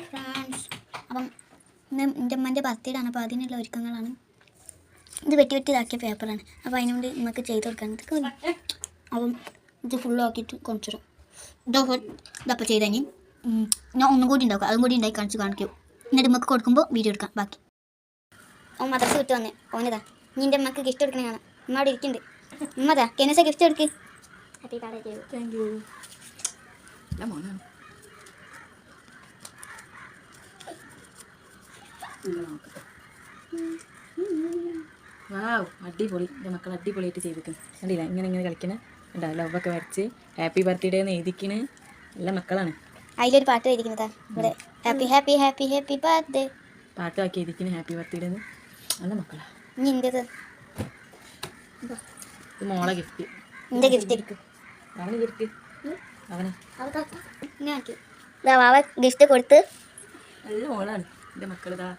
Friends, അപ്പം ഇന്ന് എൻ്റെ അമ്മൻ്റെ ബർത്ത്ഡേ ആണ്. അപ്പോൾ അതിനുള്ള ഒരുക്കങ്ങളാണ്. ഇത് വെട്ടി ഇതാക്കിയ പേപ്പറാണ്. അപ്പോൾ അതിനുകൊണ്ട് നമുക്ക് ചെയ്ത് കൊടുക്കാൻ ഇതൊക്കെ. അപ്പം ഇത് ഫുള്ളാക്കിയിട്ട് കൊണ്ടുവരും. ഇതപ്പോൾ ചെയ്ത് കഴിഞ്ഞ് ഞാൻ ഒന്നും കൂടി ഉണ്ടാക്കും. അതും കൂടി ഉണ്ടാക്കി കാണിക്കും. എന്നിട്ട് നമുക്ക് കൊടുക്കുമ്പോൾ വീഡിയോ എടുക്കാം ബാക്കി. ഓൻ മദ്രസ വിട്ട് വന്നേ. ഓനതാ നീ എൻ്റെ അമ്മക്ക് ഗിഫ്റ്റ് എടുക്കണേ കാണാം. അമ്മ അവിടെ ഇരിക്കുന്നുണ്ട്. ഉമ്മതാ കെനസ ഗിഫ്റ്റ് എടുക്ക്. Happy birthday. Thank you. Wow, അടിപൊളി. എൻ്റെ മക്കൾ അടിപൊളിയായിട്ട് ചെയ്തിരിക്കുന്നു. കണ്ടില്ല, ഇങ്ങനെ കളിക്കണേ. ഉണ്ടാ ലവൊക്കെ വരച്ച് ഹാപ്പി ബർത്ത്ഡേ എന്ന് എഴുതിക്കണ്. നല്ല മക്കളാണ്. അതിലൊരു പാട്ട് എഴുതിക്കുന്നതാ ഇവിടെ. Happy happy happy happy birthday പാട്ടൊക്കെ എഴുതിക്കണ് ഹാപ്പി ബർത്ത്ഡേ എന്ന്. നല്ല മക്കളാ. ഇനി എൻ്റെത് ഇത് മോളെ ഗിഫ്റ്റ്. എൻ്റെ ഗിഫ്റ്റ് എടുക്കും. അവന് ഗിഫ്റ്റ്. അവനെ വാവ ഗിഫ്റ്റ് കൊടുത്ത്. നല്ല മോളാണ് എൻ്റെ മക്കളിതാ.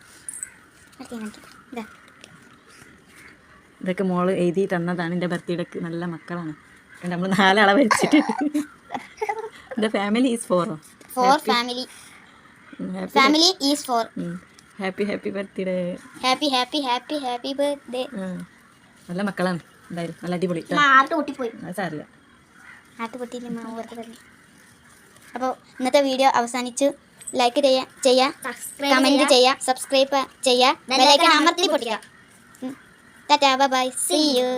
ഇതൊക്കെ മോള് എഴുതി തന്നതാണ് എൻ്റെ ബർത്ത്ഡേക്ക്. നല്ല മക്കളാണ്. നമ്മൾ 4 ആളെ വരച്ചിട്ട്. The family is for family. Family is for. Happy birthday. Happy birthday. നല്ല മക്കളാണ്. എന്തായാലും നല്ല അടിപൊളി. പൊട്ടിപ്പോയി. അത് സാറില്ല. അപ്പോൾ ഇന്നത്തെ വീഡിയോ അവസാനിച്ചു. ലൈക്ക് ചെയ്യുക, കമൻറ്റ് ചെയ്യുക, സബ്സ്ക്രൈബ് ചെയ്യുക, ബെൽ ഐക്കൺ അമർത്തി പൊട്ടിക്കുക. Tata, bye bye, see U.